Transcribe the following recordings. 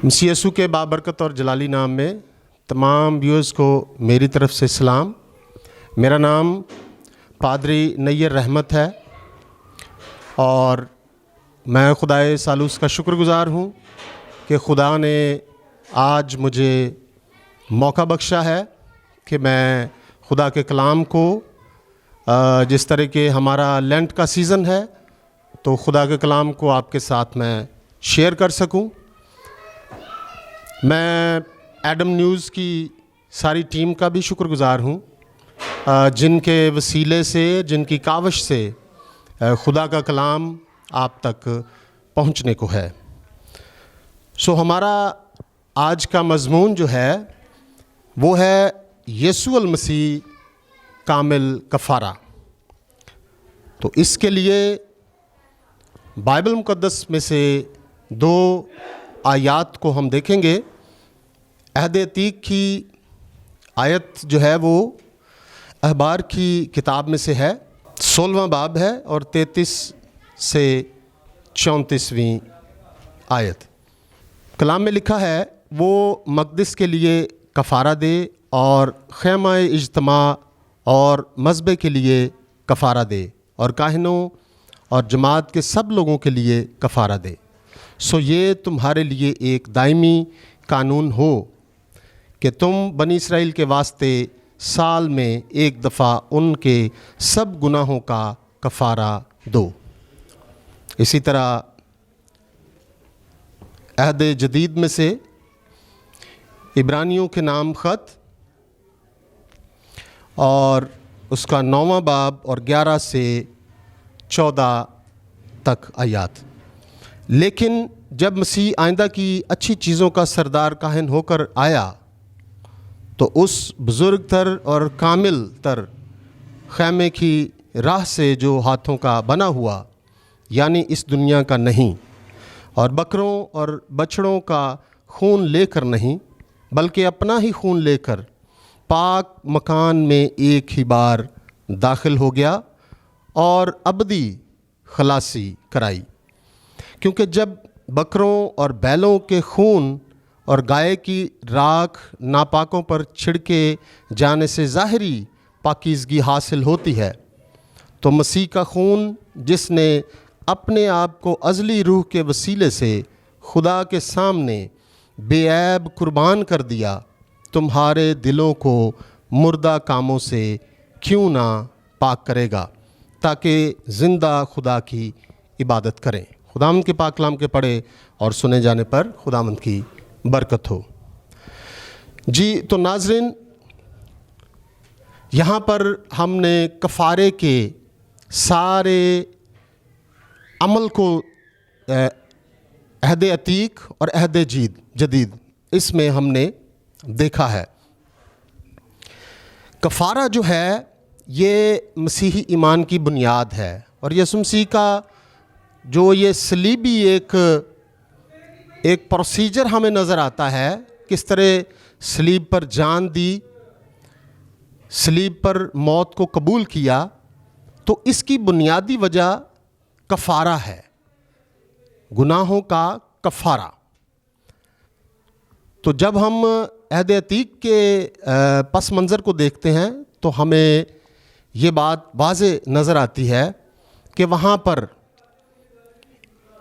مسیح یسوع کے بابرکت اور جلالی نام میں تمام ویورز کو میری طرف سے سلام۔ میرا نام پادری نیر رحمت ہے اور میں خدائے سالوس کا شکر گزار ہوں کہ خدا نے آج مجھے موقع بخشا ہے کہ میں خدا کے کلام کو جس طرح کہ ہمارا لینٹ کا سیزن ہے تو خدا کے کلام کو آپ کے ساتھ میں شیئر کر سکوں۔ میں ایڈم نیوز کی ساری ٹیم کا بھی شکر گزار ہوں جن کے وسیلے سے، جن کی کاوش سے خدا کا کلام آپ تک پہنچنے کو ہے۔ ہمارا آج کا مضمون جو ہے وہ ہے یسوع المسیح کامل کفارہ۔ تو اس کے لیے بائبل مقدس میں سے دو آیات کو ہم دیکھیں گے۔ عہد عتیق کی آیت جو ہے وہ اخبار کی کتاب میں سے ہے، 16واں باب ہے اور 33 سے 34ویں آیت۔ کلام میں لکھا ہے، وہ مقدس کے لیے کفارہ دے اور خیمہ اجتماع اور مذبح کے لیے کفارہ دے اور کاہنوں اور جماعت کے سب لوگوں کے لیے کفارہ دے۔ یہ تمہارے لیے ایک دائمی قانون ہو کہ تم بنی اسرائیل کے واسطے سال میں ایک دفعہ ان کے سب گناہوں کا کفارہ دو۔ اسی طرح عہد جدید میں سے عبرانیوں کے نام خط اور اس کا 9واں باب اور 11 سے 14 تک آیات۔ لیکن جب مسیح آئندہ کی اچھی چیزوں کا سردار کاہن ہو کر آیا تو اس بزرگ تر اور کامل تر خیمے کی راہ سے جو ہاتھوں کا بنا ہوا، یعنی اس دنیا کا نہیں، اور بکروں اور بچڑوں کا خون لے کر نہیں بلکہ اپنا ہی خون لے کر پاک مکان میں ایک ہی بار داخل ہو گیا اور ابدی خلاصی کرائی۔ کیونکہ جب بکروں اور بیلوں کے خون اور گائے کی راکھ ناپاکوں پر چھڑکے جانے سے ظاہری پاکیزگی حاصل ہوتی ہے، تو مسیح کا خون جس نے اپنے آپ کو ازلی روح کے وسیلے سے خدا کے سامنے بے عیب قربان کر دیا، تمہارے دلوں کو مردہ کاموں سے کیوں نہ پاک کرے گا تاکہ زندہ خدا کی عبادت کریں۔ خداوند کے پاک کلام کے پڑھے اور سنے جانے پر خداوند کی برکت ہو۔ تو ناظرین، یہاں پر ہم نے کفارے کے سارے عمل کو عہد عتیق اور عہد جدید اس میں ہم نے دیکھا ہے۔ کفارہ جو ہے یہ مسیحی ایمان کی بنیاد ہے، اور یسوع مسیح کا جو یہ صلیبی ایک پروسیجر ہمیں نظر آتا ہے، کس طرح صلیب پر جان دی، صلیب پر موت کو قبول کیا، تو اس کی بنیادی وجہ کفارہ ہے، گناہوں کا کفارہ۔ تو جب ہم عہد عتیق کے پس منظر کو دیکھتے ہیں تو ہمیں یہ بات واضح نظر آتی ہے کہ وہاں پر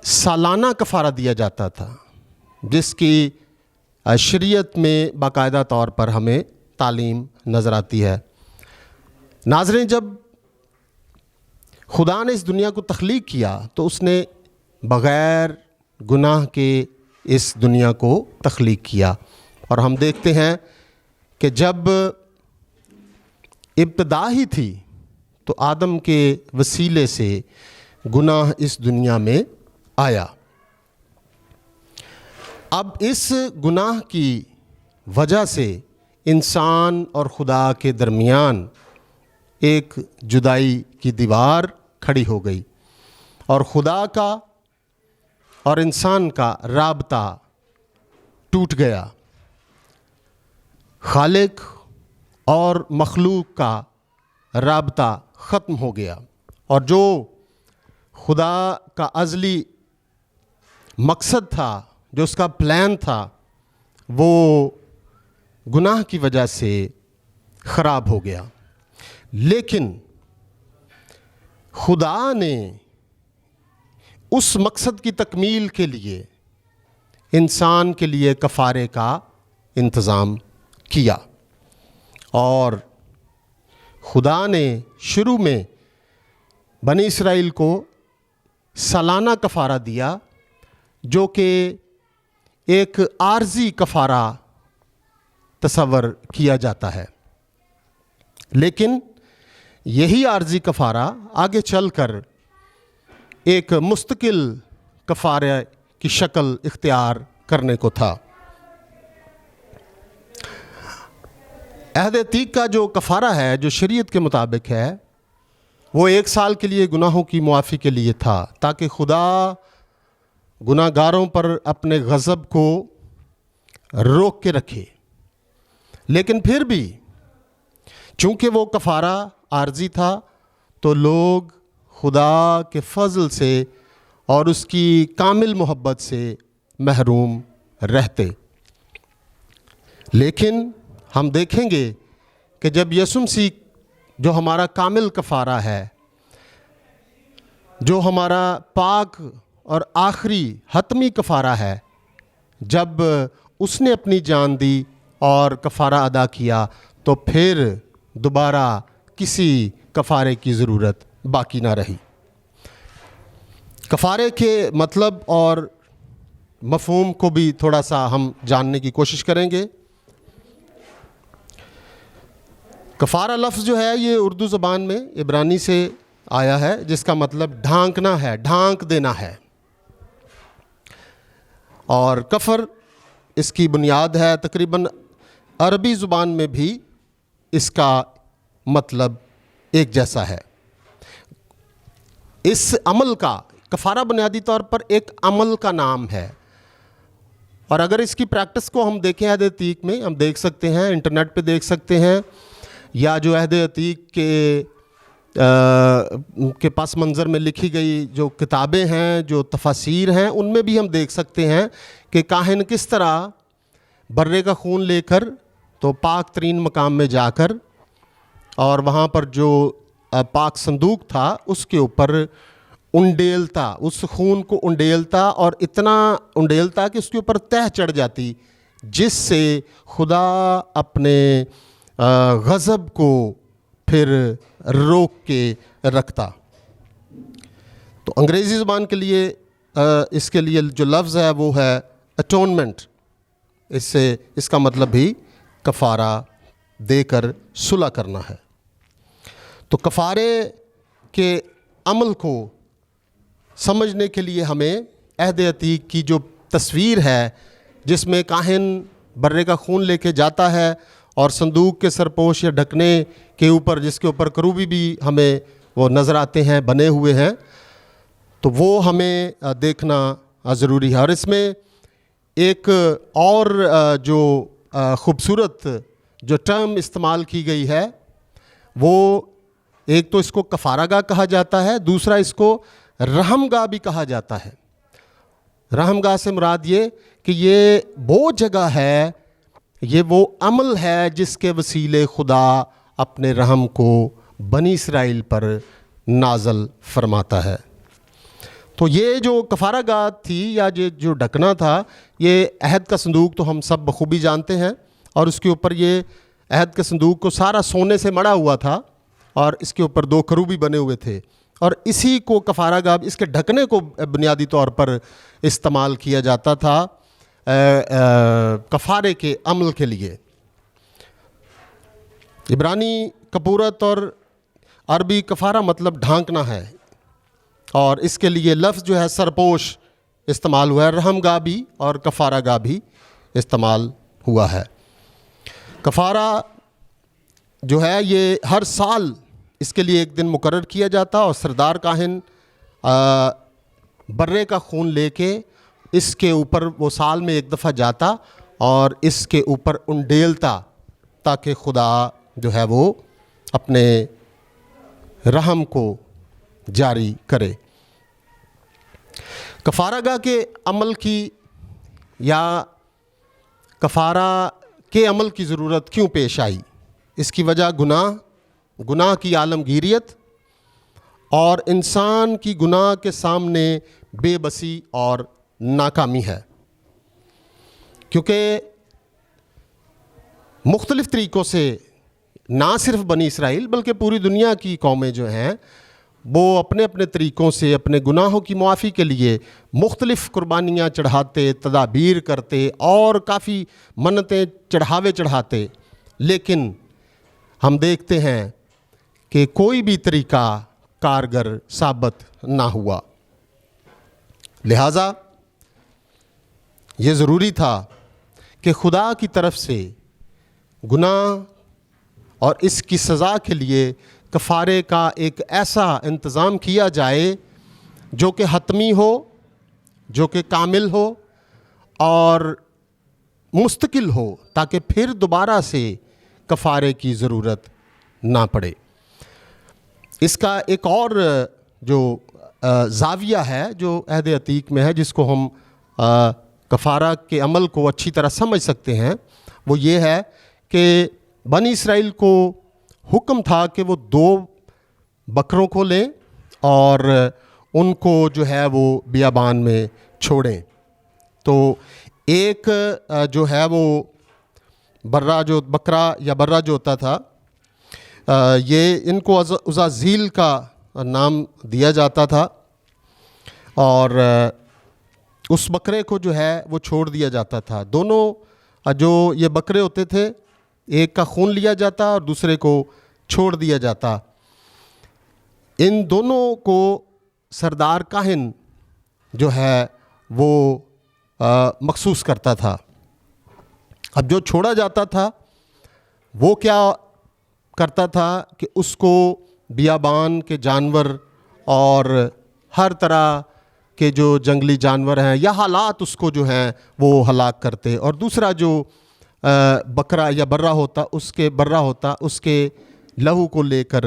سالانہ کفارہ دیا جاتا تھا، جس کی شریعت میں باقاعدہ طور پر ہمیں تعلیم نظر آتی ہے۔ ناظرین، جب خدا نے اس دنیا کو تخلیق کیا تو اس نے بغیر گناہ کے اس دنیا کو تخلیق کیا، اور ہم دیکھتے ہیں کہ جب ابتدا ہی تھی تو آدم کے وسیلے سے گناہ اس دنیا میں آیا۔ اب اس گناہ کی وجہ سے انسان اور خدا کے درمیان ایک جدائی کی دیوار کھڑی ہو گئی، اور خدا کا اور انسان کا رابطہ ٹوٹ گیا۔ خالق اور مخلوق کا رابطہ ختم ہو گیا، اور جو خدا کا ازلی مقصد تھا جو اس کا پلان تھا وہ گناہ کی وجہ سے خراب ہو گیا، لیکن خدا نے اس مقصد کی تکمیل کے لیے انسان کے لیے کفارے کا انتظام کیا، اور خدا نے شروع میں بنی اسرائیل کو سالانہ کفارہ دیا جو کہ ایک عارضی کفارہ تصور کیا جاتا ہے، لیکن یہی عارضی کفارہ آگے چل کر ایک مستقل کفارے کی شکل اختیار کرنے کو تھا۔ عہد عتیق کا جو کفارہ ہے، جو شریعت کے مطابق ہے، وہ 1 سال کے لیے گناہوں کی معافی کے لیے تھا، تاکہ خدا گناہ گاروں پر اپنے غضب کو روک کے رکھے۔ لیکن پھر بھی چونکہ وہ کفارہ عارضی تھا تو لوگ خدا کے فضل سے اور اس کی کامل محبت سے محروم رہتے۔ لیکن ہم دیکھیں گے کہ جب یسوع مسیح جو ہمارا کامل کفارہ ہے، جو ہمارا پاک اور آخری حتمی کفارہ ہے، جب اس نے اپنی جان دی اور کفارہ ادا کیا تو پھر دوبارہ کسی کفارے کی ضرورت باقی نہ رہی۔ کفارے کے مطلب اور مفہوم کو بھی تھوڑا سا ہم جاننے کی کوشش کریں گے۔ کفارہ لفظ جو ہے یہ اردو زبان میں عبرانی سے آیا ہے، جس کا مطلب ڈھانکنا ہے، ڈھانک دینا ہے، اور کفر اس کی بنیاد ہے۔ تقریباً عربی زبان میں بھی اس کا مطلب ایک جیسا ہے۔ اس عمل کا کفارہ بنیادی طور پر ایک عمل کا نام ہے، اور اگر اس کی پریکٹس کو ہم دیکھیں عہد عتیق میں، ہم دیکھ سکتے ہیں، انٹرنیٹ پہ دیکھ سکتے ہیں، یا جو عہد عتیق کے پس منظر میں لکھی گئی جو کتابیں ہیں، جو تفاسیر ہیں، ان میں بھی ہم دیکھ سکتے ہیں کہ کاہن کس طرح برے کا خون لے کر تو پاک ترین مقام میں جا کر، اور وہاں پر جو پاک صندوق تھا اس کے اوپر انڈیلتا، اس خون کو انڈیلتا، اور اتنا انڈیلتا کہ اس کے اوپر تہ چڑھ جاتی، جس سے خدا اپنے غضب کو پھر روک کے رکھتا۔ تو انگریزی زبان کے لیے اس کے لیے جو لفظ ہے وہ ہے اٹونمنٹ، اس کا مطلب بھی کفارہ دے کر صلح کرنا ہے۔ تو کفارے کے عمل کو سمجھنے کے لیے ہمیں عہد عتیق کی جو تصویر ہے، جس میں کاہن برے کا خون لے کے جاتا ہے اور صندوق کے سرپوش یا ڈھکنے کے اوپر، جس کے اوپر کروبی بھی ہمیں وہ نظر آتے ہیں، بنے ہوئے ہیں، تو وہ ہمیں دیکھنا ضروری ہے۔ اور اس میں ایک اور جو خوبصورت جو ٹرم استعمال کی گئی ہے، وہ ایک تو اس کو کفارہ گاہ کہا جاتا ہے، دوسرا اس کو رحم گاہ بھی کہا جاتا ہے۔ رحم گاہ سے مراد یہ کہ یہ وہ جگہ ہے، یہ وہ عمل ہے جس کے وسیلے خدا اپنے رحم کو بنی اسرائیل پر نازل فرماتا ہے۔ تو یہ جو کفارہ گاہ تھی یا جو ڈھکنا تھا، یہ عہد کا صندوق تو ہم سب بخوبی جانتے ہیں، اور اس کے اوپر یہ عہد کے صندوق کو سارا سونے سے مڑا ہوا تھا، اور اس کے اوپر 2 کروبی بنے ہوئے تھے، اور اسی کو کفارہ گاہ، اس کے ڈھکنے کو بنیادی طور پر استعمال کیا جاتا تھا کفارے کے عمل کے لیے۔ عبرانی کپورت اور عربی کفارہ مطلب ڈھانکنا ہے، اور اس کے لیے لفظ جو ہے سرپوش استعمال ہوا ہے، رحم گاہ بھی اور کفارہ گاہ بھی استعمال ہوا ہے۔ کفارہ جو ہے یہ ہر سال اس کے لیے ایک دن مقرر کیا جاتا، اور سردار کاہن برے کا خون لے کے اس کے اوپر وہ سال میں ایک دفعہ جاتا اور اس کے اوپر انڈیلتا، تاکہ خدا جو ہے وہ اپنے رحم کو جاری کرے۔ کفارہ گاہ کے عمل کی یا کفارہ کے عمل کی ضرورت کیوں پیش آئی؟ اس کی وجہ گناہ کی عالمگیریت اور انسان کی گناہ کے سامنے بے بسی اور ناکامی ہے، کیونکہ مختلف طریقوں سے نہ صرف بنی اسرائیل بلکہ پوری دنیا کی قومیں جو ہیں وہ اپنے اپنے طریقوں سے اپنے گناہوں کی معافی کے لیے مختلف قربانیاں چڑھاتے، تدابیر کرتے اور کافی منتیں چڑھاتے، لیکن ہم دیکھتے ہیں کہ کوئی بھی طریقہ کارگر ثابت نہ ہوا۔ لہٰذا یہ ضروری تھا کہ خدا کی طرف سے گناہ اور اس کی سزا کے لیے کفارے کا ایک ایسا انتظام کیا جائے جو کہ حتمی ہو، جو کہ کامل ہو اور مستقل ہو، تاکہ پھر دوبارہ سے کفارے کی ضرورت نہ پڑے۔ اس کا ایک اور جو زاویہ ہے جو عہد عتیق میں ہے، جس کو ہم کفارہ کے عمل کو اچھی طرح سمجھ سکتے ہیں، وہ یہ ہے کہ بنی اسرائیل کو حکم تھا کہ وہ 2 بکروں کو لیں اور ان کو جو ہے وہ بیابان میں چھوڑیں۔ تو ایک جو ہے وہ بکرا یا برا جو ہوتا تھا، یہ ان کو عزازیل کا نام دیا جاتا تھا، اور اس بکرے کو جو ہے وہ چھوڑ دیا جاتا تھا۔ دونوں جو یہ بکرے ہوتے تھے، ایک کا خون لیا جاتا اور دوسرے کو چھوڑ دیا جاتا۔ ان دونوں کو سردار کاہن جو ہے وہ مخصوص کرتا تھا۔ اب جو چھوڑا جاتا تھا وہ کیا کرتا تھا کہ اس کو بیابان کے جانور اور ہر طرح کے جو جنگلی جانور ہیں یا حالات اس کو جو ہیں وہ ہلاک کرتے، اور دوسرا جو بکرا یا برا ہوتا اس کے لہو کو لے کر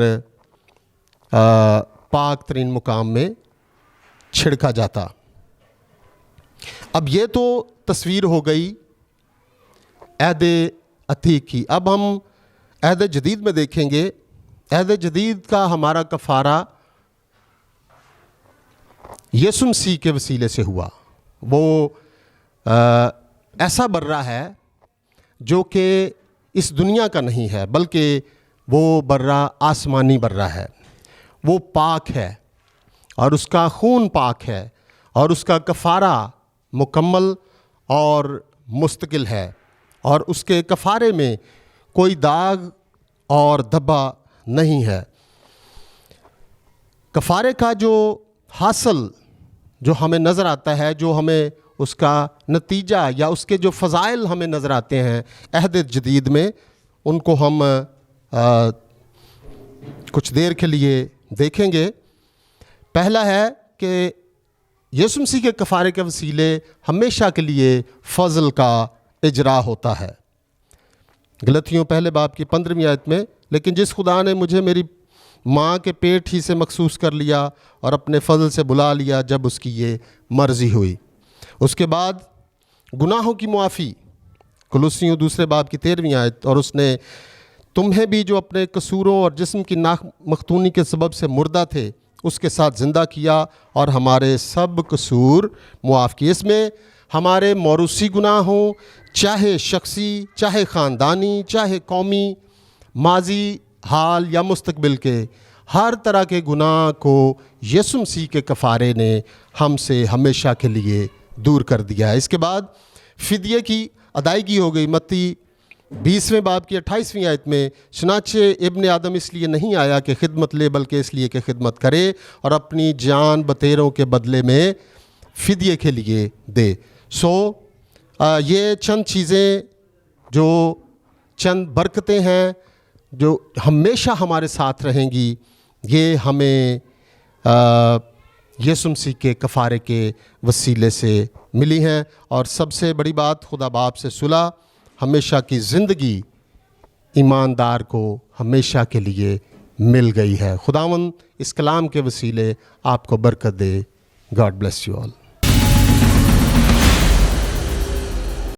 پاک ترین مقام میں چھڑکا جاتا۔ اب یہ تو تصویر ہو گئی عہد عتیق کی۔ اب ہم عہد جدید میں دیکھیں گے۔ عہد جدید کا ہمارا کفارہ یسوع مسیح کے وسیلے سے ہوا۔ وہ ایسا برہ ہے جو کہ اس دنیا کا نہیں ہے، بلکہ وہ برہ آسمانی برہ ہے۔ وہ پاک ہے اور اس کا خون پاک ہے اور اس کا کفارہ مکمل اور مستقل ہے، اور اس کے کفارے میں کوئی داغ اور دھبا نہیں ہے۔ کفارے کا جو حاصل جو ہمیں نظر آتا ہے، جو ہمیں اس کا نتیجہ یا اس کے جو فضائل ہمیں نظر آتے ہیں عہد جدید میں، ان کو ہم کچھ دیر کے لیے دیکھیں گے۔ پہلا ہے کہ یسوع مسیح کے کفارے کے وسیلے ہمیشہ کے لیے فضل کا اجرا ہوتا ہے۔ غلطیوں پہلے باب کی 15ویں آیت میں، لیکن جس خدا نے مجھے میری ماں کے پیٹ ہی سے مخصوص کر لیا اور اپنے فضل سے بلا لیا جب اس کی یہ مرضی ہوئی۔ اس کے بعد گناہوں کی معافی، کولوسیوں 2 باب کی 13ویں آیت، اور اس نے تمہیں بھی جو اپنے قصوروں اور جسم کی ناک مختونی کے سبب سے مردہ تھے اس کے ساتھ زندہ کیا اور ہمارے سب قصور معاف کیے۔ اس میں ہمارے موروثی گناہ ہوں، چاہے شخصی، چاہے خاندانی، چاہے قومی، ماضی، حال یا مستقبل کے، ہر طرح کے گناہ کو یسوع مسیح کے کفارے نے ہم سے ہمیشہ کے لیے دور کر دیا ہے۔ اس کے بعد فدیے کی ادائیگی ہو گئی۔ متی 20 باب کی 28ویں آیت میں، چنانچہ ابن آدم اس لیے نہیں آیا کہ خدمت لے بلکہ اس لیے کہ خدمت کرے اور اپنی جان بتیروں کے بدلے میں فدیے کے لیے دے۔ یہ چند چیزیں، جو چند برکتیں ہیں جو ہمیشہ ہمارے ساتھ رہیں گی، یہ ہمیں یسوع مسیح کے کفارے کے وسیلے سے ملی ہیں۔ اور سب سے بڑی بات، خدا باپ سے صلح، ہمیشہ کی زندگی ایماندار کو ہمیشہ کے لیے مل گئی ہے۔ خداوند اس کلام کے وسیلے آپ کو برکت دے۔ God bless you all.